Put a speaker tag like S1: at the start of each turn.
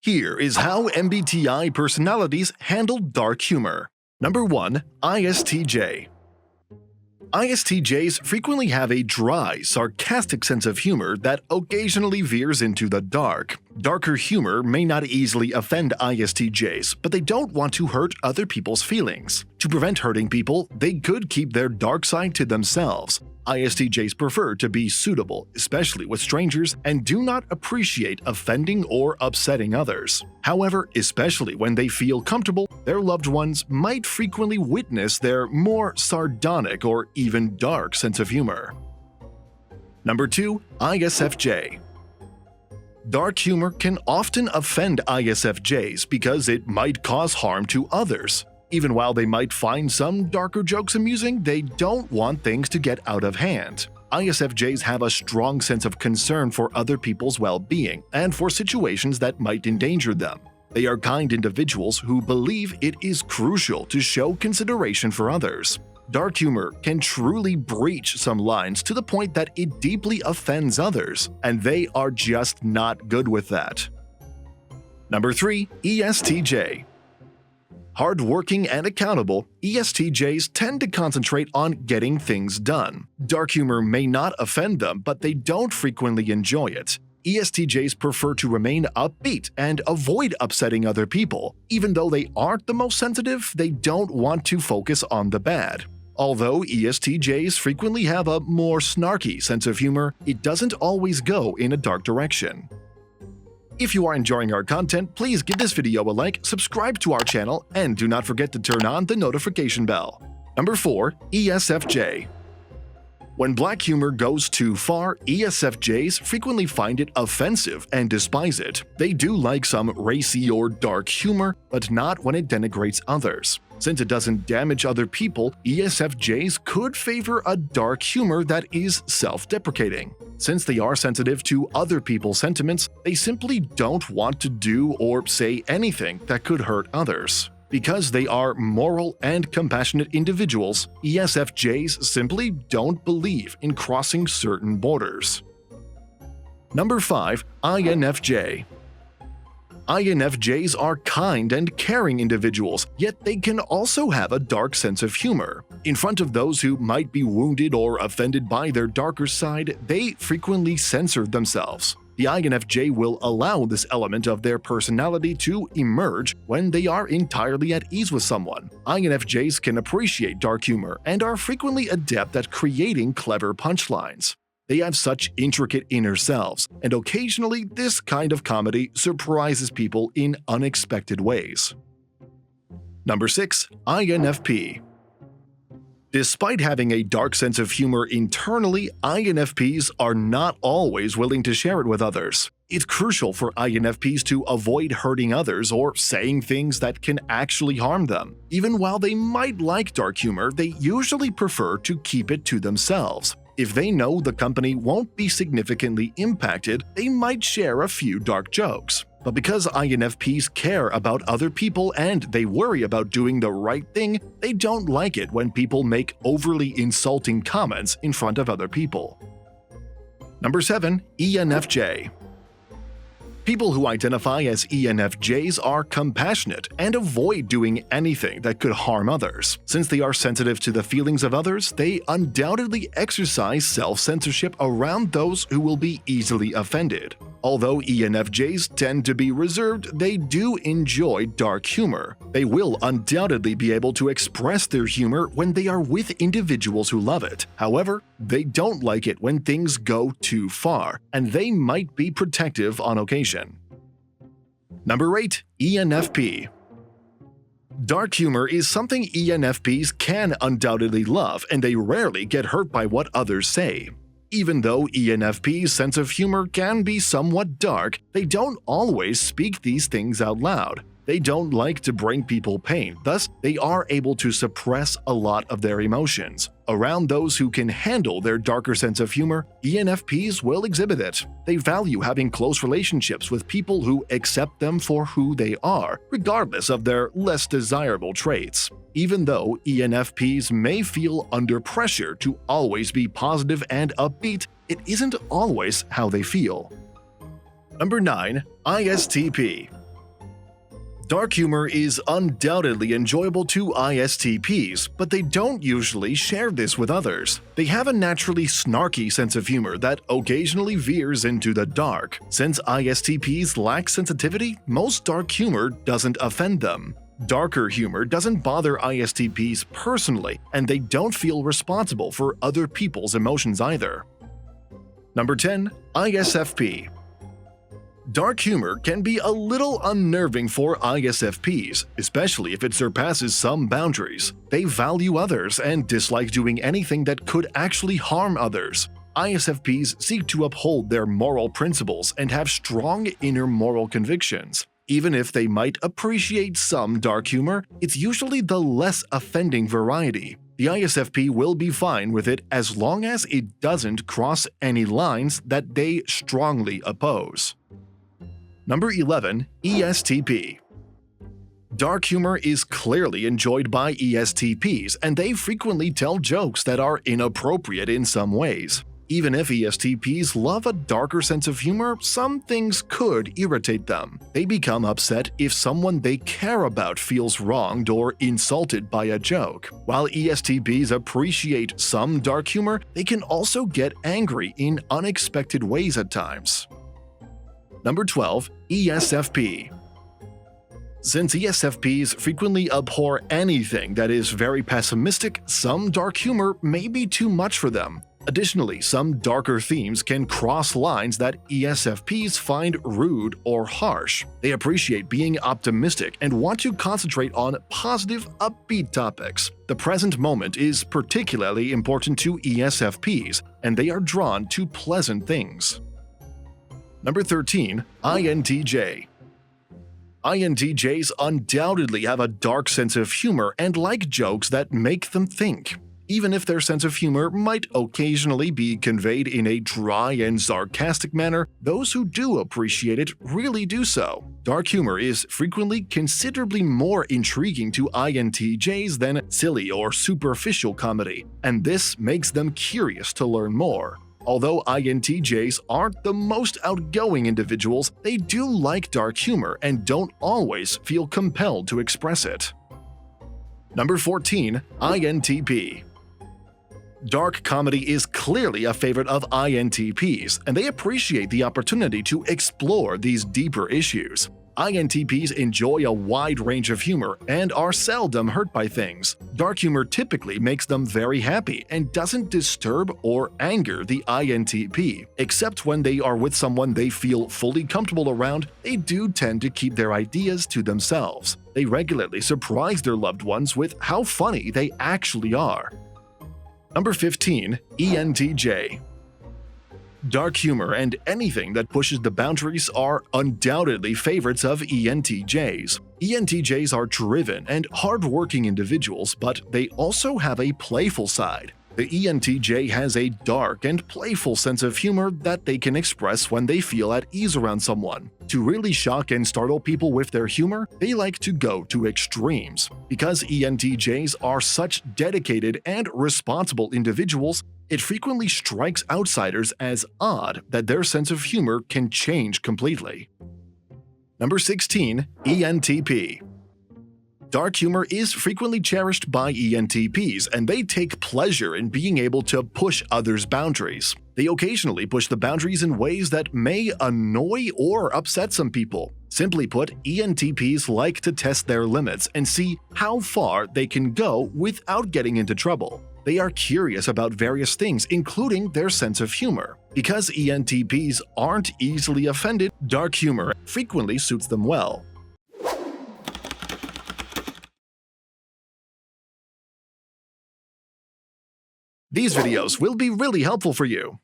S1: Here is how MBTI personalities handle dark humor. Number 1. ISTJ. ISTJs frequently have a dry, sarcastic sense of humor that occasionally veers into the dark. Darker humor may not easily offend ISTJs, but they don't want to hurt other people's feelings. To prevent hurting people, they could keep their dark side to themselves. ISTJs prefer to be suitable, especially with strangers, and do not appreciate offending or upsetting others. However, especially when they feel comfortable, their loved ones might frequently witness their more sardonic or even dark sense of humor. Number 2. ISFJ. Dark humor can often offend ISFJs because it might cause harm to others. Even while they might find some darker jokes amusing, they don't want things to get out of hand. ISFJs have a strong sense of concern for other people's well-being and for situations that might endanger them. They are kind individuals who believe it is crucial to show consideration for others. Dark humor can truly breach some lines to the point that it deeply offends others, and they are just not good with that. Number 3. ESTJ. Hardworking and accountable, ESTJs tend to concentrate on getting things done. Dark humor may not offend them, but they don't frequently enjoy it. ESTJs prefer to remain upbeat and avoid upsetting other people. Even though they aren't the most sensitive, they don't want to focus on the bad. Although ESTJs frequently have a more snarky sense of humor, it doesn't always go in a dark direction. If you are enjoying our content, please give this video a like, subscribe to our channel, and do not forget to turn on the notification bell. Number 4. ESFJ. When black humor goes too far, ESFJs frequently find it offensive and despise it. They do like some racy or dark humor, but not when it denigrates others. Since it doesn't damage other people, ESFJs could favor a dark humor that is self-deprecating. Since they are sensitive to other people's sentiments, they simply don't want to do or say anything that could hurt others. Because they are moral and compassionate individuals, ESFJs simply don't believe in crossing certain borders. Number 5. INFJ. INFJs are kind and caring individuals, yet they can also have a dark sense of humor. In front of those who might be wounded or offended by their darker side, they frequently censor themselves. The INFJ will allow this element of their personality to emerge when they are entirely at ease with someone. INFJs can appreciate dark humor and are frequently adept at creating clever punchlines. They have such intricate inner selves, and occasionally this kind of comedy surprises people in unexpected ways. Number 6. INFP. Despite having a dark sense of humor internally, INFPs are not always willing to share it with others. It's crucial for INFPs to avoid hurting others or saying things that can actually harm them. Even while they might like dark humor, they usually prefer to keep it to themselves. If they know the company won't be significantly impacted, they might share a few dark jokes. But because INFPs care about other people and they worry about doing the right thing, they don't like it when people make overly insulting comments in front of other people. Number 7. ENFJ. People who identify as ENFJs are compassionate and avoid doing anything that could harm others. Since they are sensitive to the feelings of others, they undoubtedly exercise self-censorship around those who will be easily offended. Although ENFJs tend to be reserved, they do enjoy dark humor. They will undoubtedly be able to express their humor when they are with individuals who love it. However, they don't like it when things go too far, and they might be protective on occasion. Number 8. ENFP. Dark humor is something ENFPs can undoubtedly love, and they rarely get hurt by what others say. Even though ENFP's sense of humor can be somewhat dark, they don't always speak these things out loud. They don't like to bring people pain, thus they are able to suppress a lot of their emotions. Around those who can handle their darker sense of humor, ENFPs will exhibit it. They value having close relationships with people who accept them for who they are, regardless of their less desirable traits. Even though ENFPs may feel under pressure to always be positive and upbeat, it isn't always how they feel. Number 9. ISTP. Dark humor is undoubtedly enjoyable to ISTPs, but they don't usually share this with others. They have a naturally snarky sense of humor that occasionally veers into the dark. Since ISTPs lack sensitivity, most dark humor doesn't offend them. Darker humor doesn't bother ISTPs personally, and they don't feel responsible for other people's emotions either. Number 10. ISFP. Dark humor can be a little unnerving for ISFPs, especially if it surpasses some boundaries. They value others and dislike doing anything that could actually harm others. ISFPs seek to uphold their moral principles and have strong inner moral convictions. Even if they might appreciate some dark humor, it's usually the less offending variety. The ISFP will be fine with it as long as it doesn't cross any lines that they strongly oppose. Number 11. ESTP. Dark humor is clearly enjoyed by ESTPs, and they frequently tell jokes that are inappropriate in some ways. Even if ESTPs love a darker sense of humor, some things could irritate them. They become upset if someone they care about feels wronged or insulted by a joke. While ESTPs appreciate some dark humor, they can also get angry in unexpected ways at times. Number 12. ESFP. Since ESFPs frequently abhor anything that is very pessimistic, some dark humor may be too much for them. Additionally, some darker themes can cross lines that ESFPs find rude or harsh. They appreciate being optimistic and want to concentrate on positive, upbeat topics. The present moment is particularly important to ESFPs, and they are drawn to pleasant things. Number 13. INTJ. INTJs undoubtedly have a dark sense of humor and like jokes that make them think. Even if their sense of humor might occasionally be conveyed in a dry and sarcastic manner, those who do appreciate it really do so. Dark humor is frequently considerably more intriguing to INTJs than silly or superficial comedy, and this makes them curious to learn more. Although INTJs aren't the most outgoing individuals, they do like dark humor and don't always feel compelled to express it. Number 14. INTP. Dark comedy is clearly a favorite of INTPs, and they appreciate the opportunity to explore these deeper issues. INTPs enjoy a wide range of humor and are seldom hurt by things. Dark humor typically makes them very happy and doesn't disturb or anger the INTP. Except when they are with someone they feel fully comfortable around, they do tend to keep their ideas to themselves. They regularly surprise their loved ones with how funny they actually are. Number 15. ENTJ. Dark humor and anything that pushes the boundaries are undoubtedly favorites of ENTJs. ENTJs are driven and hardworking individuals, but they also have a playful side. The ENTJ has a dark and playful sense of humor that they can express when they feel at ease around someone. To really shock and startle people with their humor, they like to go to extremes. Because ENTJs are such dedicated and responsible individuals, it frequently strikes outsiders as odd that their sense of humor can change completely. Number 16. ENTP. Dark humor is frequently cherished by ENTPs, and they take pleasure in being able to push others' boundaries. They occasionally push the boundaries in ways that may annoy or upset some people. Simply put, ENTPs like to test their limits and see how far they can go without getting into trouble. They are curious about various things, including their sense of humor. Because ENTPs aren't easily offended, dark humor frequently suits them well. These videos will be really helpful for you.